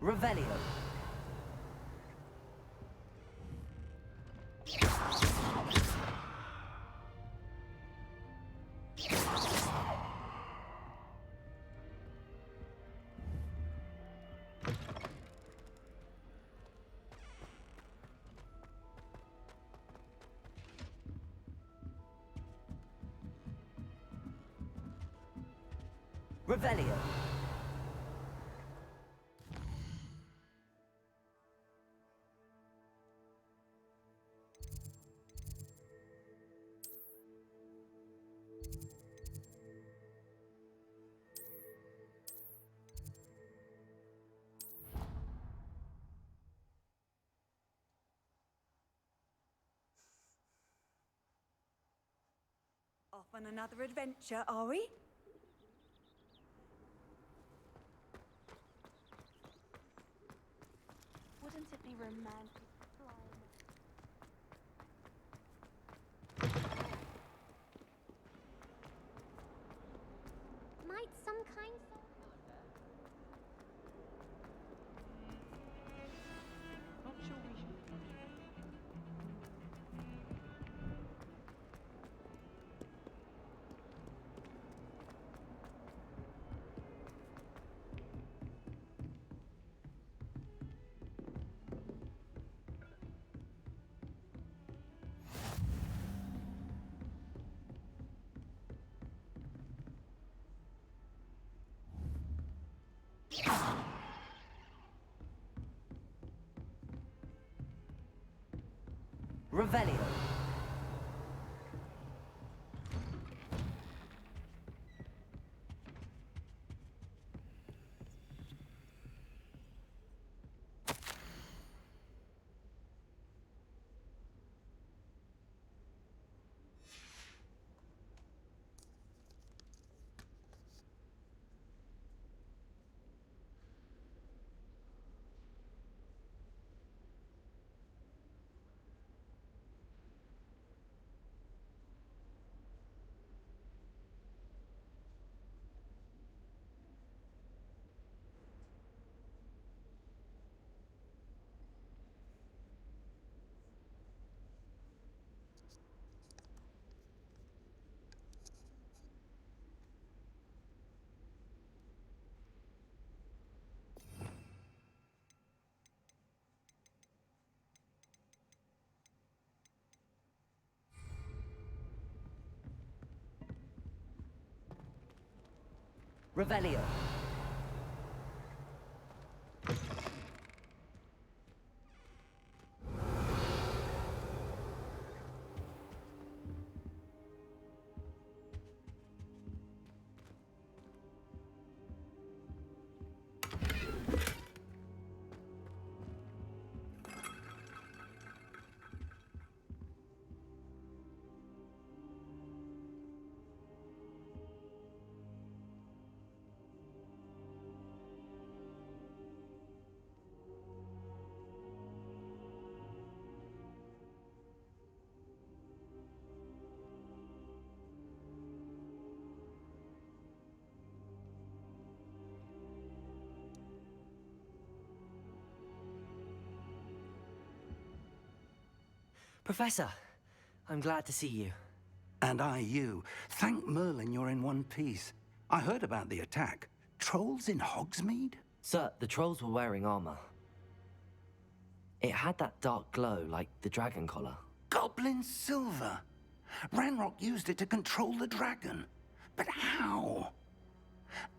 Revelio. Revelio. Off on another adventure, are we? Wouldn't it be romantic flying? Might some kind Not sure we should. Revelio. Revelio. Professor, I'm glad to see you. And I you. Thank Merlin you're in one piece. I heard about the attack. Trolls in Hogsmeade? Sir, the trolls were wearing armor. It had that dark glow like the dragon collar. Goblin silver! Ranrock used it to control the dragon. But how?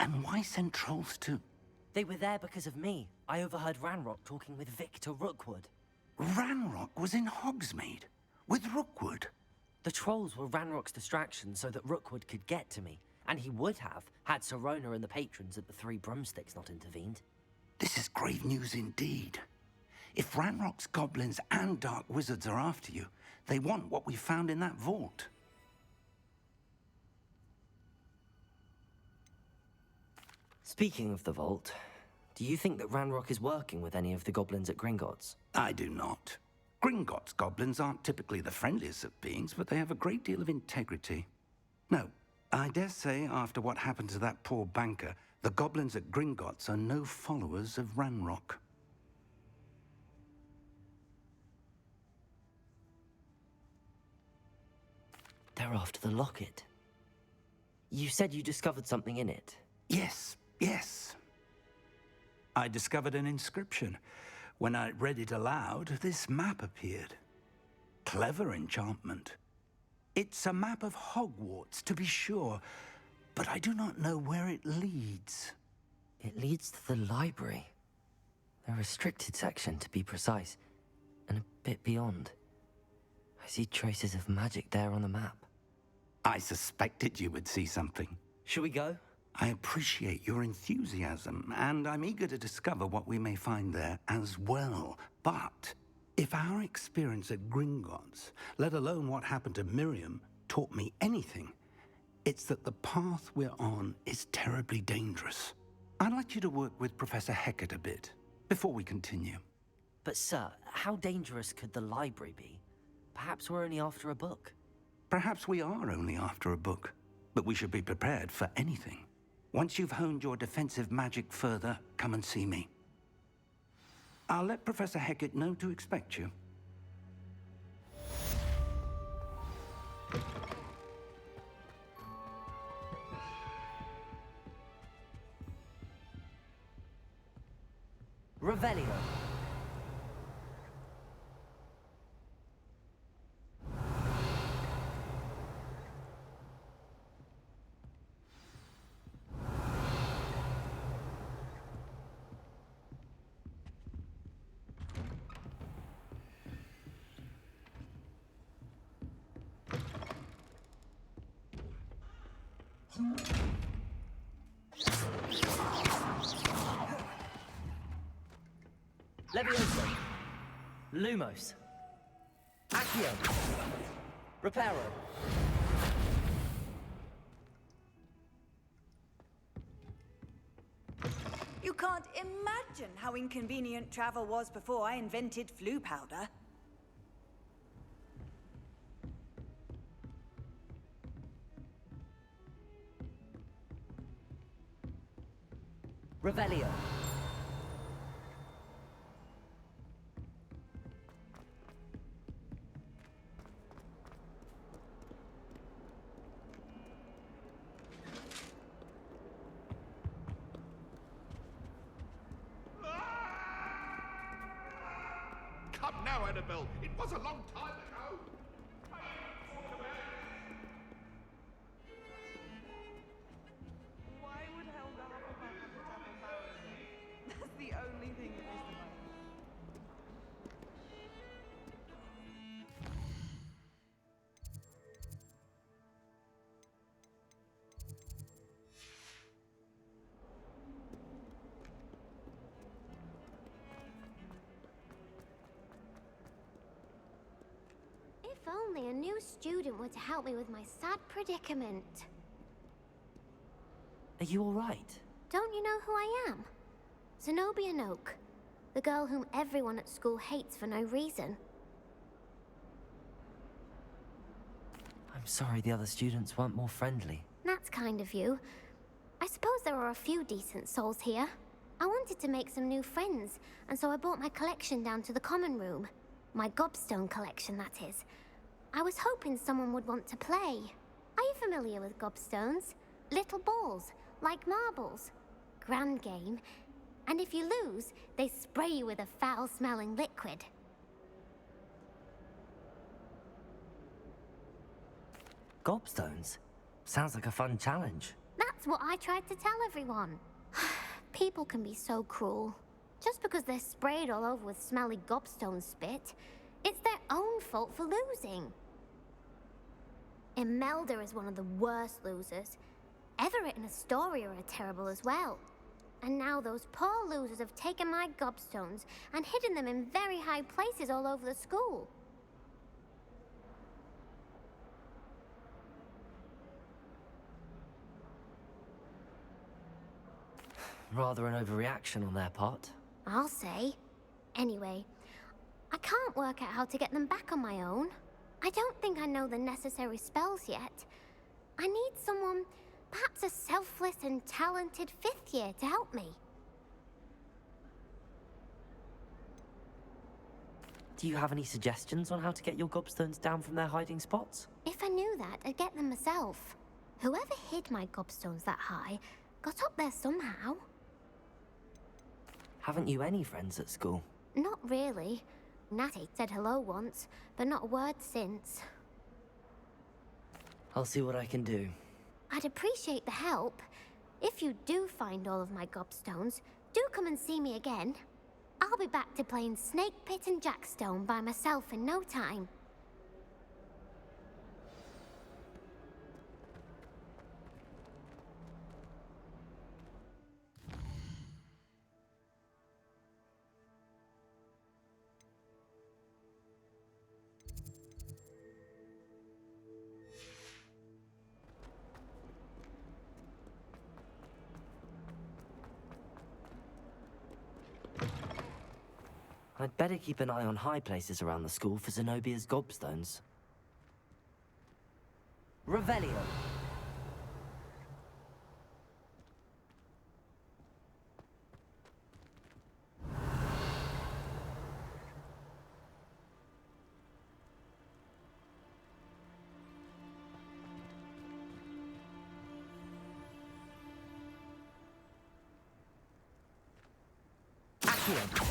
And why send trolls to... They were there because of me. I overheard Ranrock talking with Victor Rookwood. Ranrock was in Hogsmeade? With Rookwood? The trolls were Ranrock's distraction so that Rookwood could get to me. And he would have, had Sirona and the patrons at the Three Broomsticks not intervened. This is grave news indeed. If Ranrock's goblins and dark wizards are after you, they want what we found in that vault. Speaking of the vault, do you think that Ranrock is working with any of the goblins at Gringotts? I do not. Gringotts goblins aren't typically the friendliest of beings, but they have a great deal of integrity. No, I I dare say, after what happened to that poor banker, the goblins at Gringotts are no followers of Ranrock. They're after the locket. You said you discovered something in it. Yes, yes. I discovered an inscription. When I read it aloud, this map appeared. Clever enchantment. It's a map of Hogwarts, to be sure, but I do not know where it leads. It leads to the library. The restricted section, to be precise, and a bit beyond. I see traces of magic there on the map. I suspected you would see something. Shall we go? I appreciate your enthusiasm, and I'm eager to discover what we may find there as well. But if our experience at Gringotts, let alone what happened to Miriam, taught me anything, it's that the path we're on is terribly dangerous. I'd like you to work with Professor Hecat a bit, before we continue. But sir, how dangerous could the library be? Perhaps we're only after a book. Perhaps we are only after a book, but we should be prepared for anything. Once you've honed your defensive magic further, come and see me. I'll let Professor Hecat know to expect you. Revelio. Levioso. Lumos. Accio. Reparo. You can't imagine how inconvenient travel was before I invented flu powder. Revelio. Come now, Annabelle. It was a long time ago. Why would Helga Hufflepuff have to tap a barrel? That's the only thing that is the money. If only a new student were to help me with my sad predicament. Are you all right? Don't you know who I am? Zenobia Noak, the girl whom everyone at school hates for no reason. I'm sorry the other students weren't more friendly. That's kind of you. I suppose there are a few decent souls here. I wanted to make some new friends, and so I brought my collection down to the common room. My gobstone collection, that is. I was hoping someone would want to play. Are you familiar with gobstones? Little balls, like marbles. Grand game. And if you lose, they spray you with a foul-smelling liquid. Gobstones? Sounds like a fun challenge. That's what I tried to tell everyone. People can be so cruel. Just because they're sprayed all over with smelly gobstone spit, it's their own fault for losing. Imelda is one of the worst losers. Everett and Astoria are terrible as well. And now those poor losers have taken my gobstones and hidden them in very high places all over the school. Rather an overreaction on their part. I'll say. Anyway, I can't work out how to get them back on my own. I don't think I know the necessary spells yet. I need someone selfless and talented 5th year to help me. Do you have any suggestions on how to get your gobstones down from their hiding spots? If I knew that, I'd get them myself. Whoever hid my gobstones that high got up there somehow. Haven't you any friends at school? Not really. Natty said hello once, but not a word since. I'll see what I can do. I'd appreciate the help. If you do find all of my gobstones, do come and see me again. I'll be back to playing Snake Pit and Jackstone by myself in no time. I'd better keep an eye on high places around the school for Zenobia's gobstones. Revelio! Accio!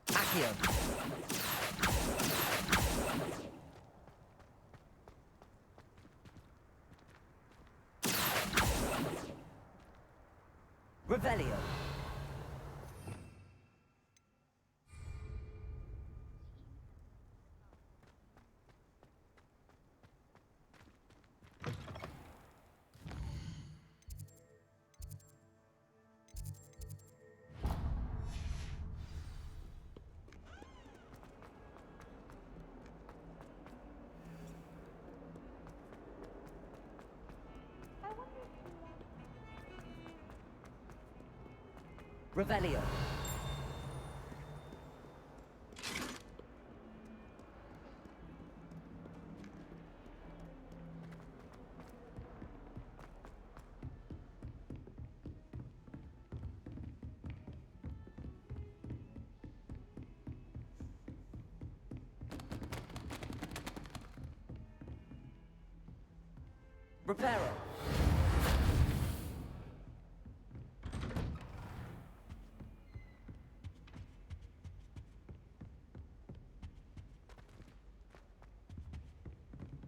Accio! Revelio! Revelio. Reparo.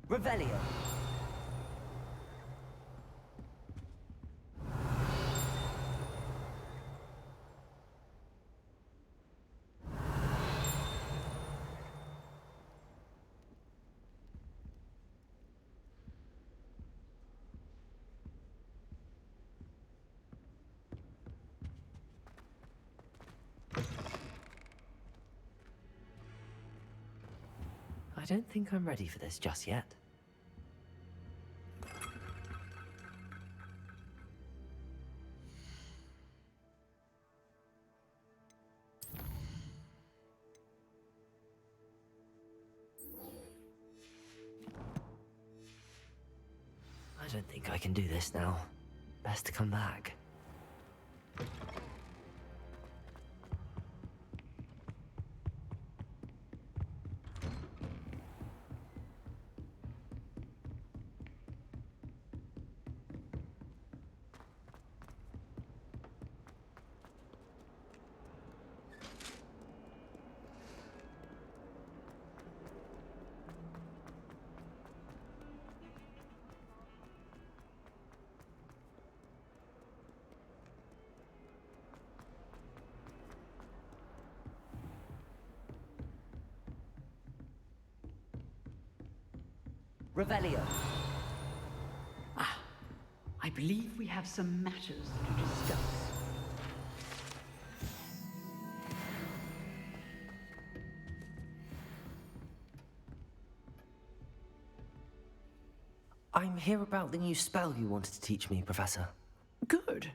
Revelio. I don't think I'm ready for this just yet. I don't think I can do this now. Best to come back. Revelio. I believe we have some matters to discuss. I'm here about the new spell you wanted to teach me, Professor. Good.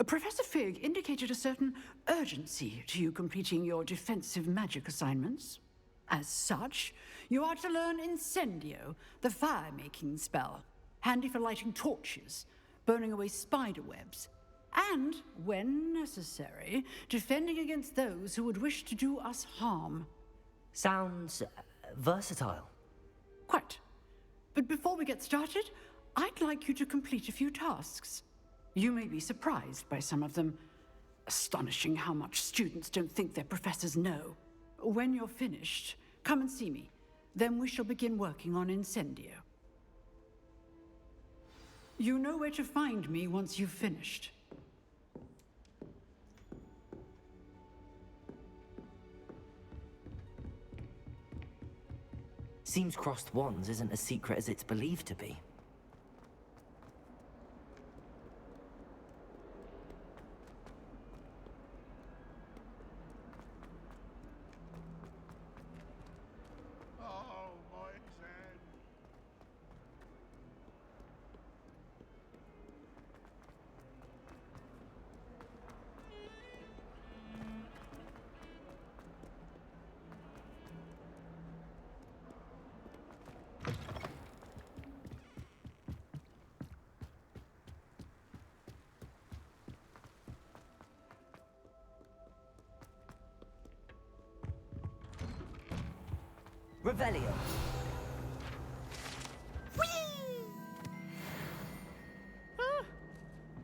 Professor Fig indicated a certain urgency to you completing your defensive magic assignments. As such, you are to learn Incendio, the fire-making spell, handy for lighting torches, burning away spider webs, and, when necessary, defending against those who would wish to do us harm. Sounds versatile. Quite. But before we get started, I'd like you to complete a few tasks. You may be surprised by some of them. Astonishing how much students don't think their professors know. When you're finished, come and see me. Then we shall begin working on Incendio. You know where to find me once you've finished. Seems crossed wands isn't as secret as it's believed to be. Oh, my head. Revelio.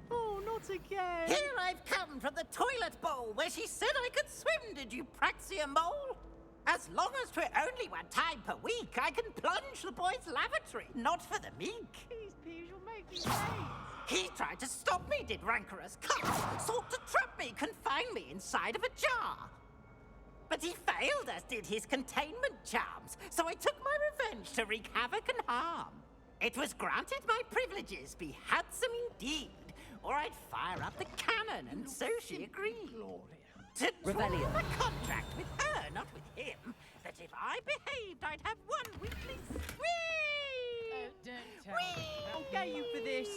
Oh, not again! Here I've come from the toilet bowl where she said I could swim, did you praxia mole? As long as 'twere only one time per week, I can plunge the boy's lavatory, not for the meek. Please, Peeves, you'll make me faint. He tried to stop me, did rancorous cunt, sought to trap me, confine me inside of a jar. But he failed, as did his containment charms, so I took my revenge to wreak havoc and harm. It was granted my privileges be handsome indeed, or I'd fire up the cannon, and so she agreed. To Revelio. draw a contract with her, not with him, that if I behaved, I'd have one weekly swing. Don't tell me. I'll get you for this.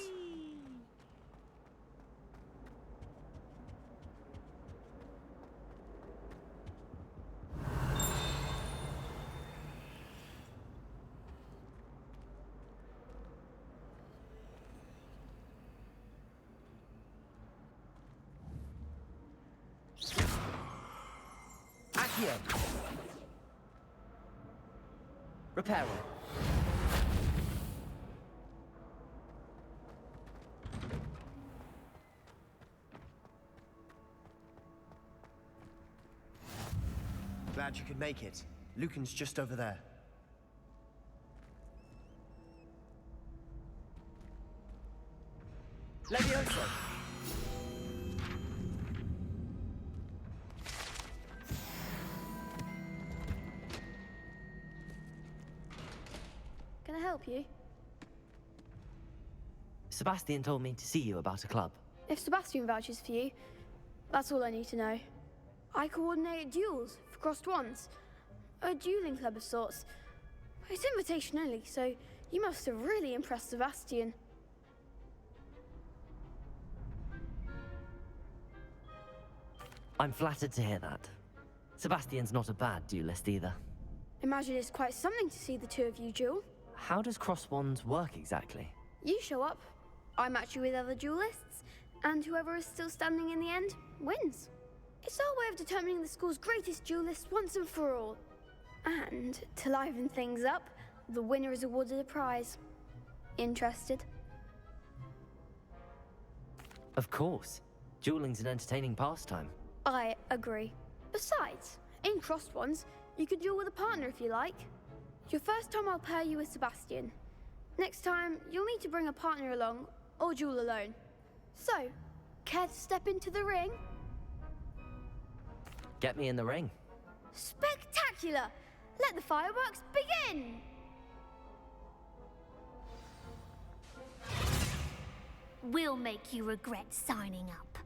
Accio. Reparo. Glad you could make it. Lucan's just over there. Levioso. Can I help you? Sebastian told me to see you about a club. If Sebastian vouches for you, that's all I need to know. I coordinate duels for crossed wands. A dueling club of sorts. It's invitation only, so you must have really impressed Sebastian. I'm flattered to hear that. Sebastian's not a bad duelist either. Imagine it's quite something to see the two of you duel. How does cross wands work exactly? You show up, I match you with other duelists, and whoever is still standing in the end wins. It's our way of determining the school's greatest duelist once and for all. And to liven things up, the winner is awarded a prize. Interested? Of course. Dueling's an entertaining pastime. I agree. Besides, in crossed ones, you could duel with a partner if you like. Your first time I'll pair you with Sebastian. Next time, you'll need to bring a partner along, or duel alone. So, care to step into the ring? Get me in the ring. Spectacular! Let the fireworks begin! We'll make you regret signing up.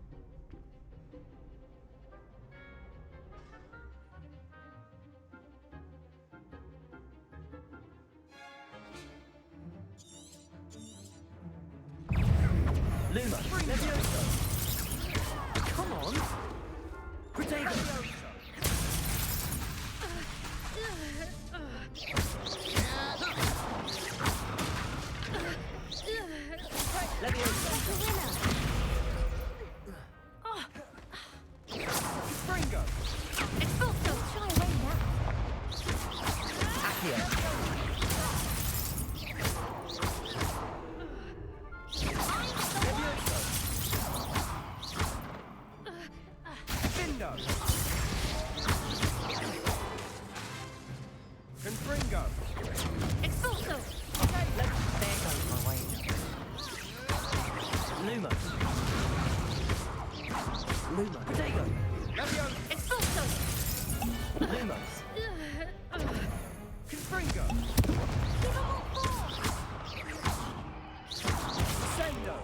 Lumos. Protego. Leviosa! Expulso! Lumos. Confringo! Sendo!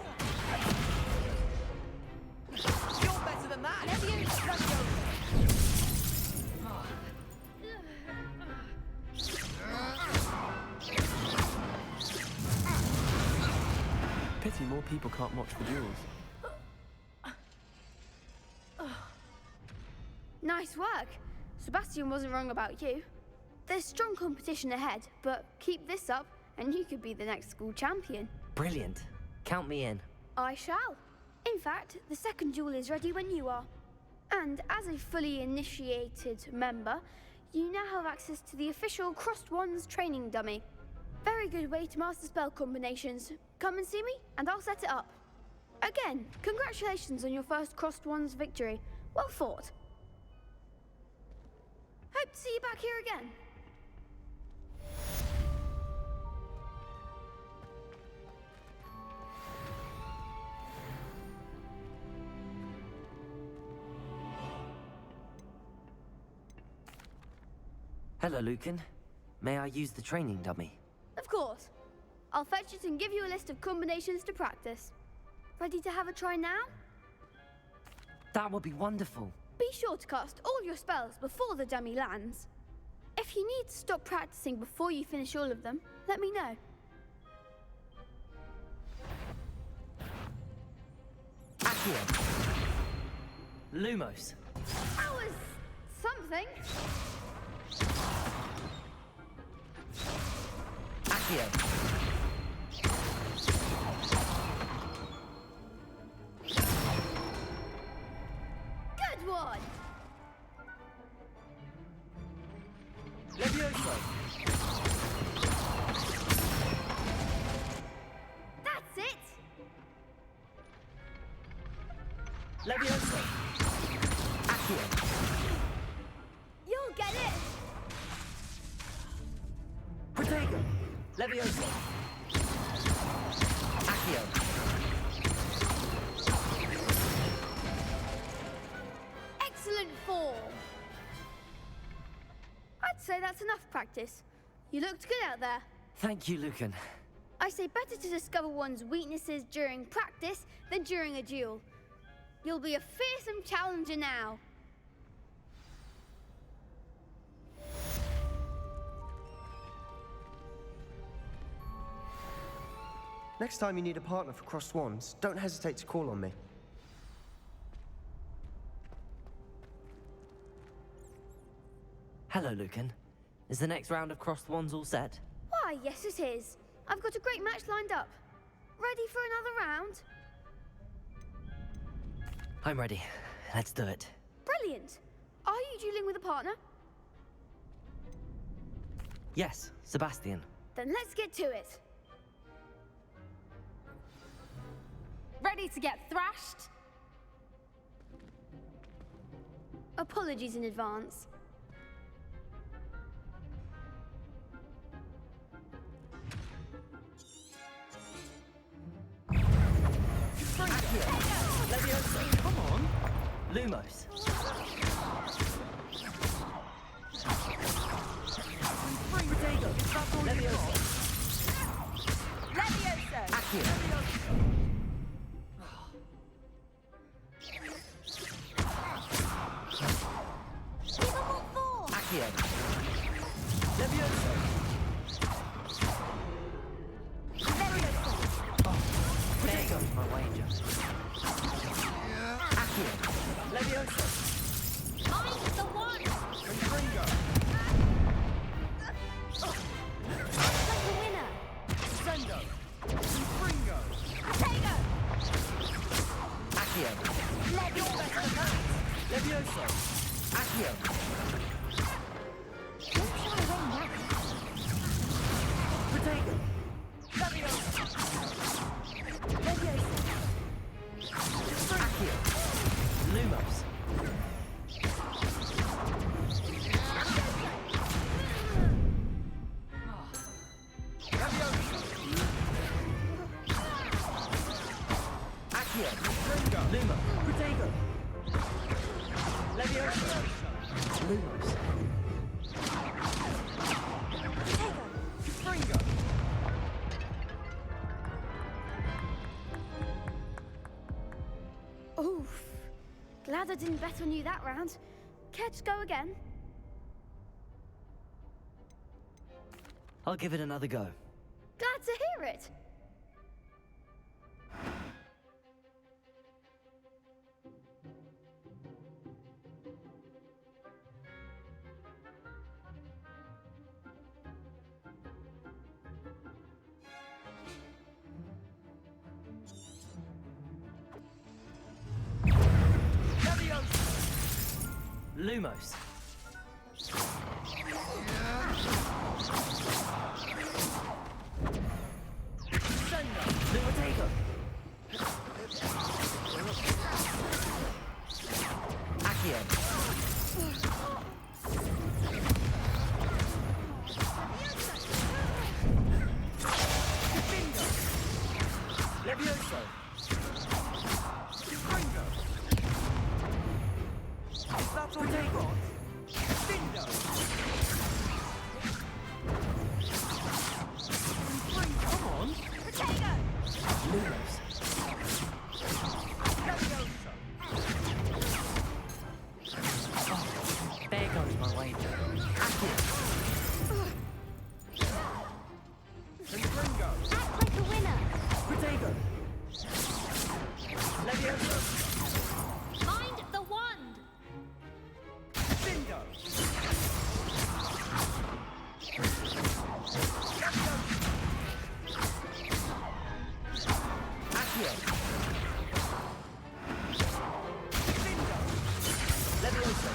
You're better than that. Pity more people can't watch the duels. Nice work. Sebastian wasn't wrong about you. There's strong competition ahead, but keep this up and you could be the next school champion. Brilliant. Count me in. I shall. In fact, the second duel is ready when you are. And as a fully initiated member, you now have access to the official Crossed Wands training dummy. Very good way to master spell combinations. Come and see me, and I'll set it up. Again, congratulations on your first Crossed Wands victory. Well fought. Hope to see you back here again. Hello, Lucan. May I use the training dummy? Of course. I'll fetch it and give you a list of combinations to practice. Ready to have a try now? That would be wonderful. Be sure to cast all your spells before the dummy lands. If you need to stop practicing before you finish all of them, let me know. Accio. Lumos. That was something. Accio. Good one. Leviosa! That's it. Leviosa. Accio. You'll get it. Protego. Leviosa. Accio. Excellent form. I'd say that's enough practice. You looked good out there. Thank you, Lucan. I say better to discover one's weaknesses during practice than during a duel. You'll be a fearsome challenger now. Next time you need a partner for Crossed Wands, don't hesitate to call on me. Hello, Lucan. Is the next round of Crossed Wands all set? Why, yes it is. I've got a great match lined up. Ready for another round? I'm ready. Let's do it. Brilliant. Are you dueling with a partner? Yes, Sebastian. Then let's get to it. Ready to get thrashed? Apologies in advance. Leviosa. Come on. Lumos. Protego. Leviosa. Leviosa. Accio. Accio. Leviosa. There goes my wager. Accio. Leviosa. I'm the one! Confringo! Like a winner. Sendo! Confringo! Protego! Accio. Leviosa. Accio. Protego. Leviosa. Accio. Lumos. Accio. Lumos. Protego. Lumos. Ringo. Oof. Glad I didn't bet on you that round. Care to go again? I'll give it another go. Glad to hear it. Lumos. Lumotego. Accio. Levioso. Ringo. Is that all you got? Bindo. Come on. Potato! Lumos. Levioso. Oh, there goes my wager. Accio. And Ringo. Act like a winner! Potato. Levioso. Mind the wand! Bindo. Accio. Bindo. Levioso.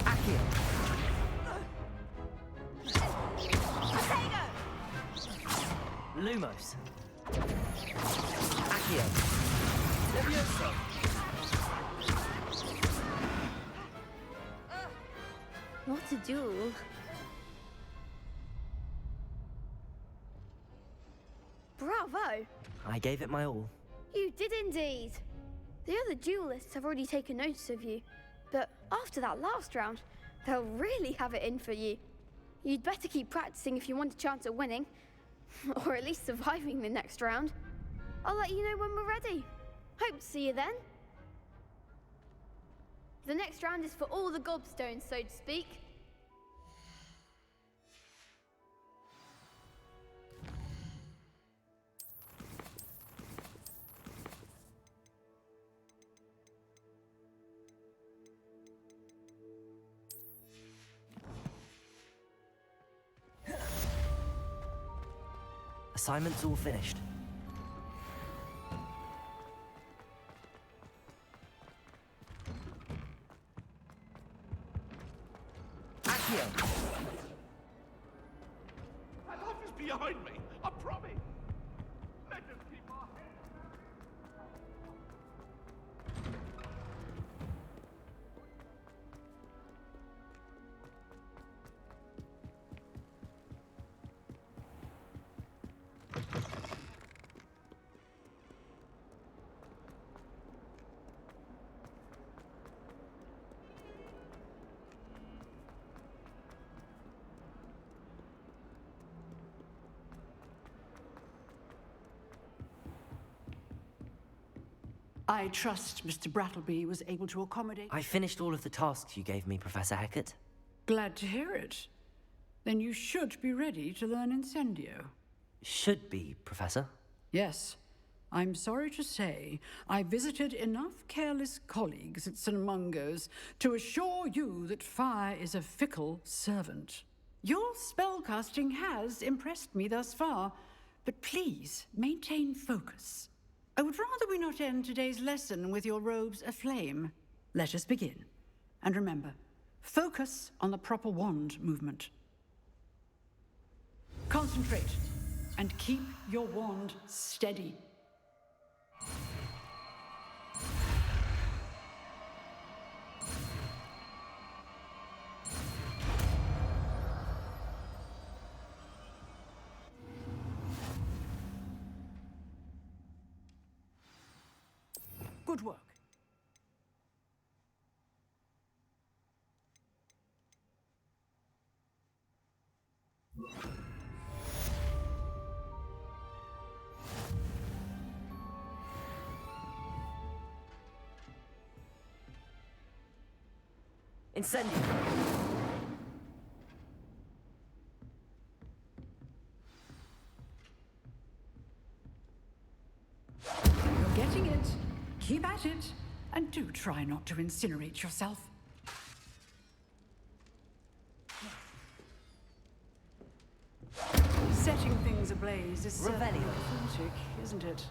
Accio. Potato! Lumos. Accio. Levioso. What a duel. Bravo! I gave it my all. You did indeed. The other duelists have already taken notice of you, but after that last round, they'll really have it in for you. You'd better keep practicing if you want a chance at winning, or at least surviving the next round. I'll let you know when we're ready. Hope to see you then. The next round is for all the gobstones, so to speak. Assignment's all finished. Accio. My life is behind me. I promise. Let us keep our heads. I trust Mr. Brattleby was able to accommodate. I finished all of the tasks you gave me, Professor Hecat. Glad to hear it. Then you should be ready to learn Incendio. Should be, Professor. Yes. I'm sorry to say, I visited enough careless colleagues at St. Mungo's to assure you that fire is a fickle servant. Your spellcasting has impressed me thus far, but please maintain focus. I would rather we not end today's lesson with your robes aflame. Let us begin. And remember, focus on the proper wand movement. Concentrate and keep your wand steady. Good work. Incendio! You're getting it. Keep at it. And do try not to incinerate yourself. Setting things ablaze is Revelio. cathartic, isn't it?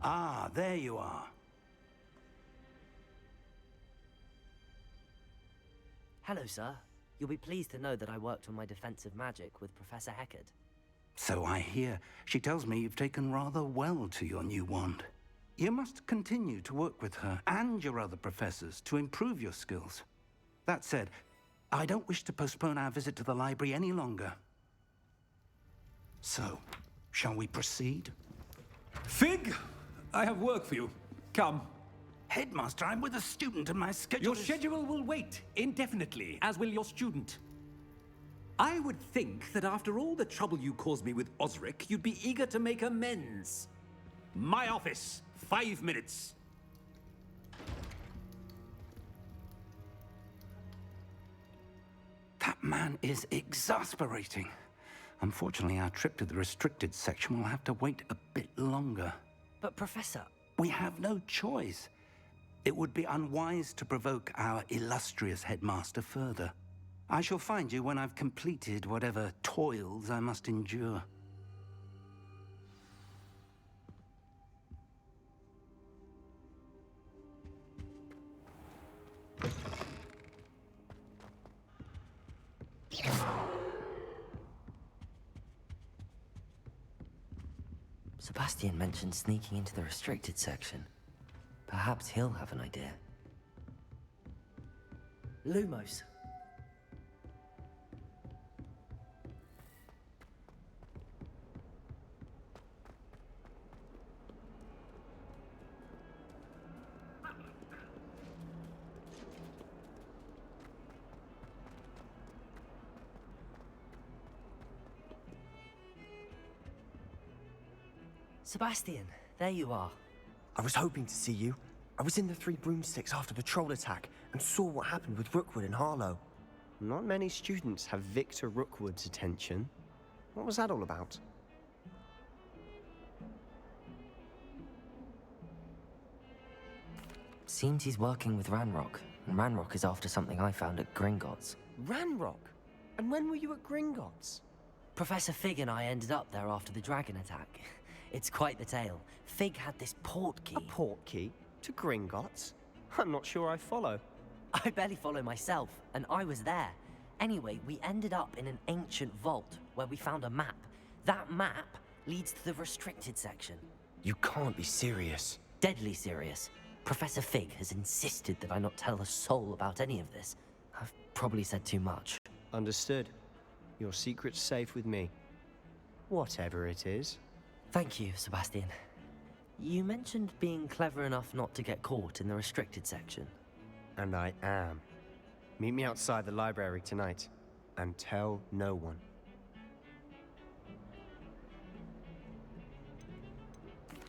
Ah, there you are. Hello, sir. You'll be pleased to know that I worked on my defensive magic with Professor Heckard. So I hear. She tells me you've taken rather well to your new wand. You must continue to work with her and your other professors to improve your skills. That said, I don't wish to postpone our visit to the library any longer. So, shall we proceed? Fig, I have work for you. Come. Headmaster, I'm with a student and my schedule Your schedule will wait indefinitely, as will your student. I would think that after all the trouble you caused me with Osric, you'd be eager to make amends. My office, 5 minutes. That man is exasperating. Unfortunately, our trip to the restricted section will have to wait a bit longer. But, Professor... We have no choice. It would be unwise to provoke our illustrious headmaster further. I shall find you when I've completed whatever toils I must endure. Sebastian mentioned sneaking into the restricted section. Perhaps he'll have an idea. Lumos. Sebastian, there you are. I was hoping to see you. I was in the Three Broomsticks after the troll attack and saw what happened with Rookwood and Harlow. Not many students have Victor Rookwood's attention. What was that all about? Seems he's working with Ranrock, and Ranrock is after something I found at Gringotts. Ranrock? And when were you at Gringotts? Professor Fig and I ended up there after the dragon attack. It's quite the tale. Fig had this port key. A port key? To Gringotts? I'm not sure I follow. I barely follow myself, and I was there. Anyway, we ended up in an ancient vault where we found a map. That map leads to the restricted section. You can't be serious. Deadly serious. Professor Fig has insisted that I not tell a soul about any of this. I've probably said too much. Understood. Your secret's safe with me. Whatever it is. Thank you, Sebastian. You mentioned being clever enough not to get caught in the restricted section. And I am. Meet me outside the library tonight, and tell no one.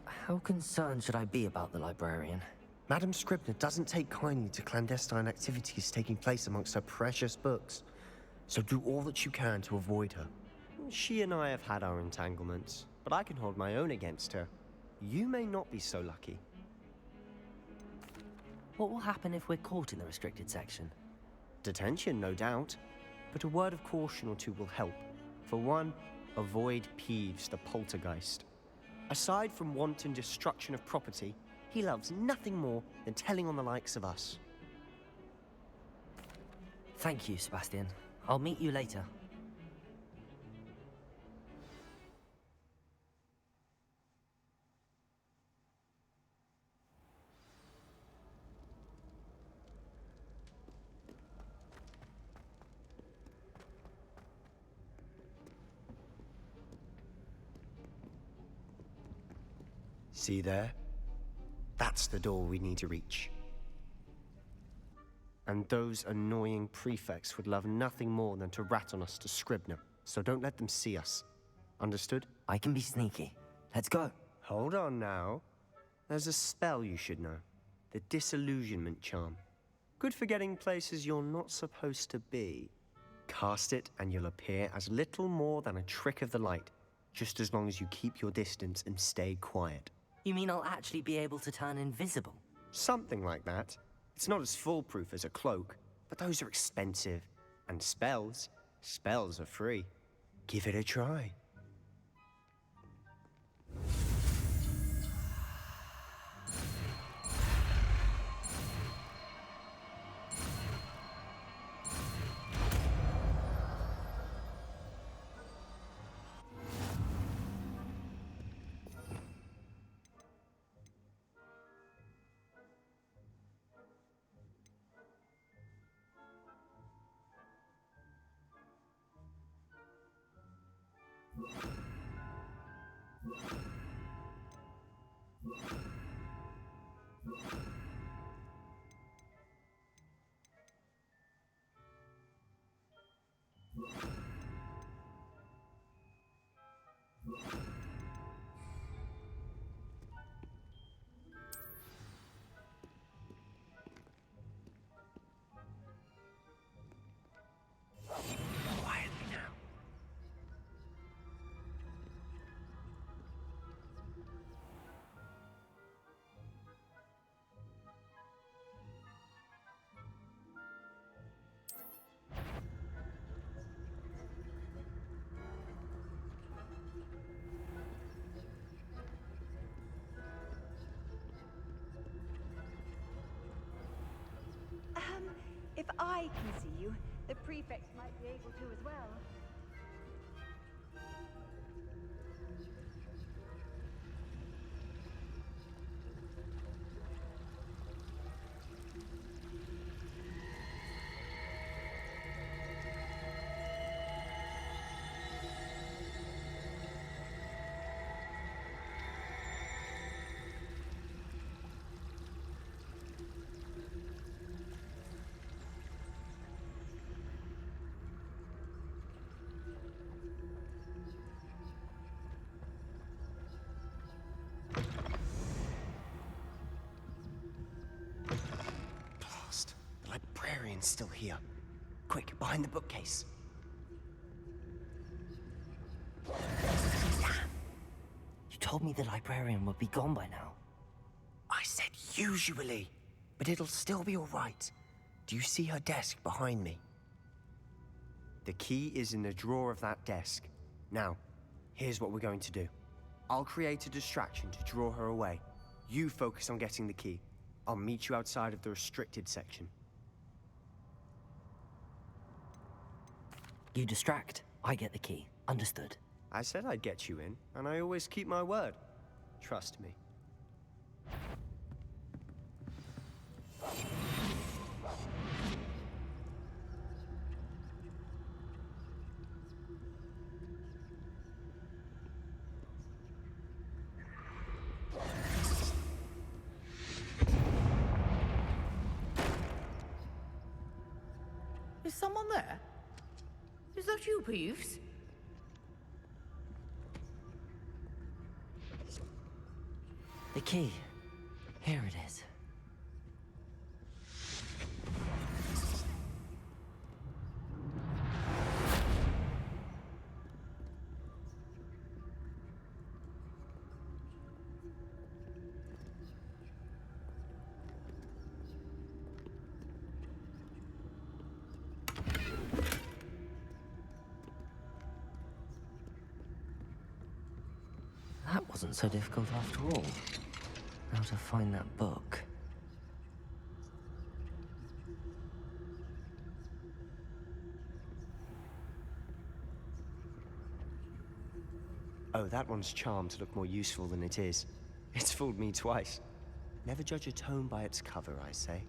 How concerned should I be about the librarian? Madam Scribner doesn't take kindly to clandestine activities taking place amongst her precious books, so do all that you can to avoid her. She and I have had our entanglements, but I can hold my own against her. You may not be so lucky. What will happen if we're caught in the restricted section? Detention, no doubt, but a word of caution or two will help. For one, avoid Peeves, the poltergeist. Aside from wanton destruction of property, he loves nothing more than telling on the likes of us. Thank you, Sebastian. I'll meet you later. See there? That's the door we need to reach. And those annoying prefects would love nothing more than to rat on us to Scribner, so don't let them see us. Understood? I can be sneaky. Let's go. Hold on now. There's a spell you should know. The Disillusionment Charm. Good for getting places you're not supposed to be. Cast it and you'll appear as little more than a trick of the light, just as long as you keep your distance and stay quiet. You mean I'll actually be able to turn invisible? Something like that. It's not as foolproof as a cloak, but those are expensive. And spells are free. Give it a try. Quietly now. If I can see you, the prefects might be able to as well. Blast. The librarian's still here. Quick, behind the bookcase. You told me the librarian would be gone by now. I said usually, but it'll still be all right. Do you see her desk behind me? The key is in the drawer of that desk. Now, here's what we're going to do. I'll create a distraction to draw her away. You focus on getting the key. I'll meet you outside of the restricted section. You distract, I get the key. Understood. I said I'd get you in, and I always keep my word. Trust me. Is someone there? Is that you, Peeves? The key. Here it is. that wasn't so difficult after all. Now to find that book. Oh, that one's charmed to look more useful than it is. It's fooled me twice. Never judge a tome by its cover, I say.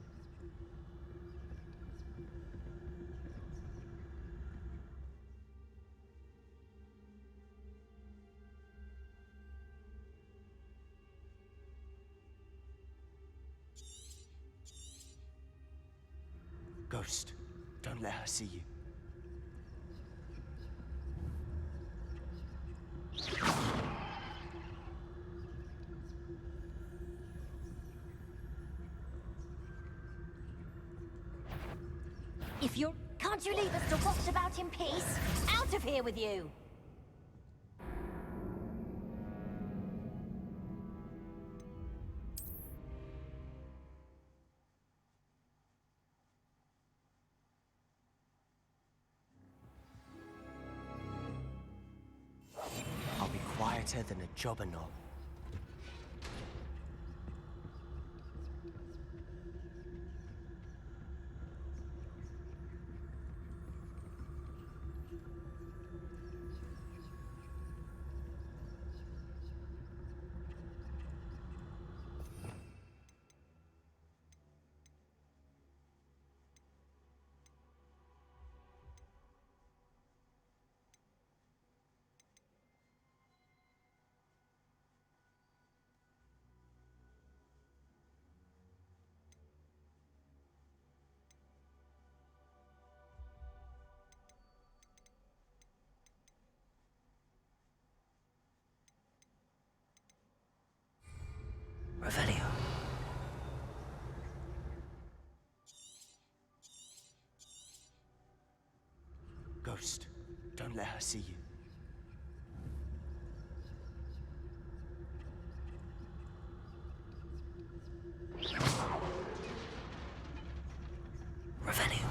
Ghost, don't let her see you. If you're... Can't you leave us to waft about in peace? Out of here with you! I'll be quieter than a jobberknoll. Revelio. Ghost, don't let her see you. Revelio.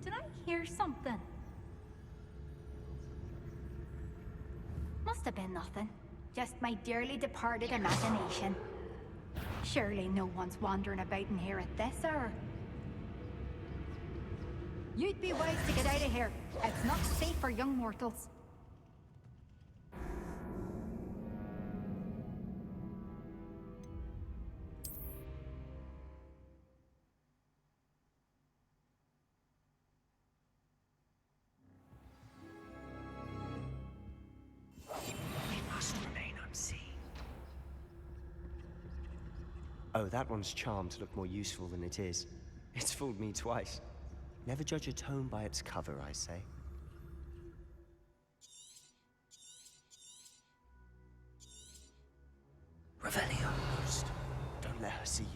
Did I hear something? Must have been nothing. Just my dearly departed imagination. Surely no one's wandering about in here at this hour. You'd be wise to get out of here. It's not safe for young mortals. We must remain unseen. Oh, that one's charmed to look more useful than it is. It's fooled me twice. Never judge a tome by its cover, I say. Revelio. Ghost, don't let her see you.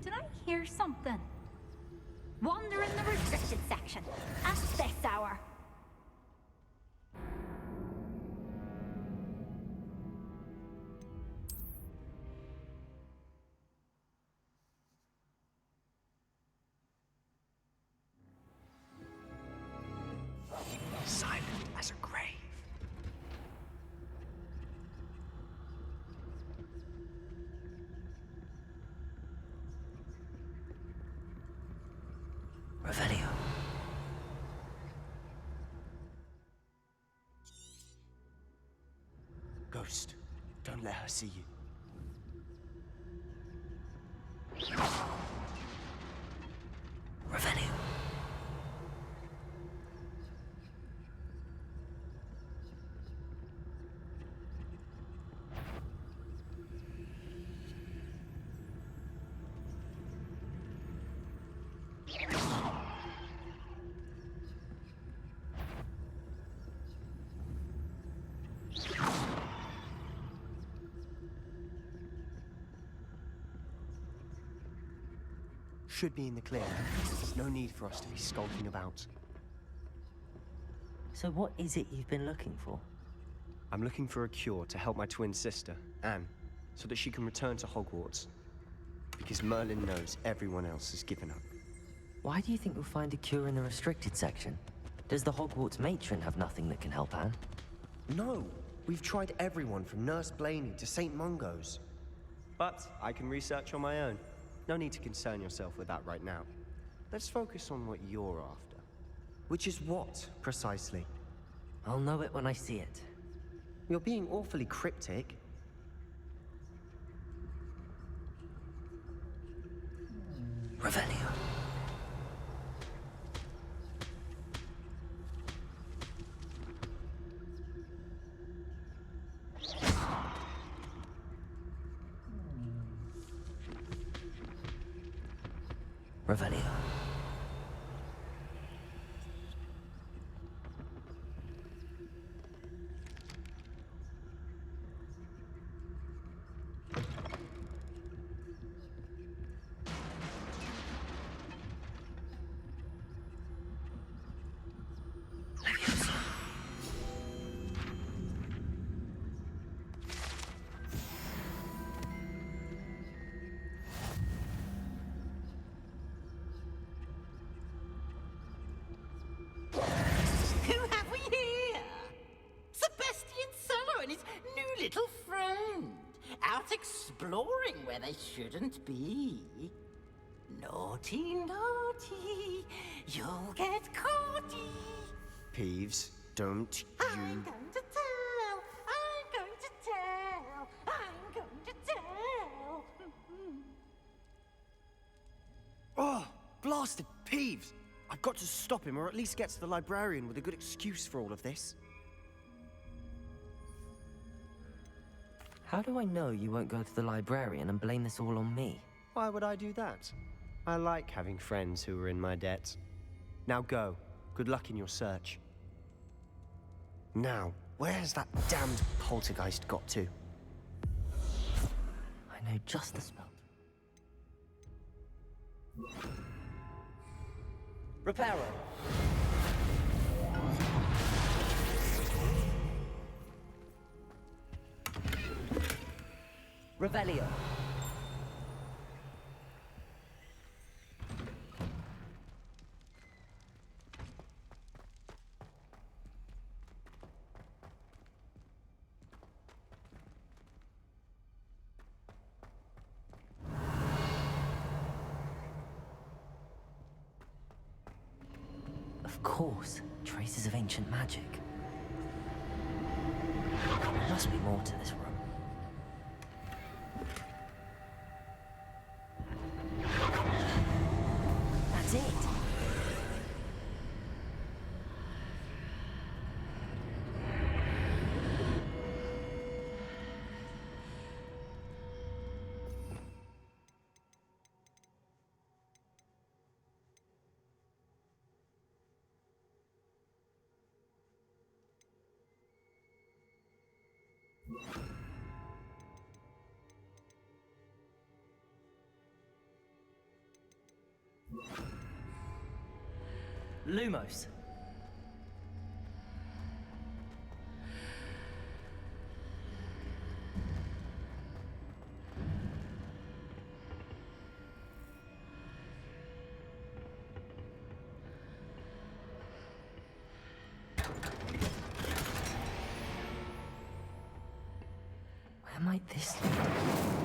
Did I hear something? Wander in the restricted section at this hour. Silent as a grave. Revelio. ghost. Don't let her see you. Revelio. Should be in the clear. There's no need for us to be skulking about. So what is it you've been looking for? I'm looking for a cure to help my twin sister, Anne, so that she can return to Hogwarts. Because Merlin knows everyone else has given up. Why do you think you'll find a cure in the restricted section? Does the Hogwarts matron have nothing that can help Anne? No! We've tried everyone from Nurse Blaney to St. Mungo's. But I can research on my own. No need to concern yourself with that right now. Let's focus on what you're after. Which is what, precisely? I'll know it when I see it. You're being awfully cryptic. Revelio. Revelio. Who have we here? Sebastian Solo and his new little friend. Out exploring where they shouldn't be. Naughty, naughty, you'll get caughty. Peeves, don't I'm going to tell, I'm going to tell, I'm going to tell. Oh, blasted Peeves! I've got to stop him, or at least get to the librarian with a good excuse for all of this. How do I know you won't go to the librarian and blame this all on me? Why would I do that? I like having friends who are in my debt. Now go. Good luck in your search. Now, where's that damned poltergeist got to? I know just the spell. Reparo. Revelio. Of course, traces of ancient magic. There must be more to this room. That's it! Lumos. Where might this lead?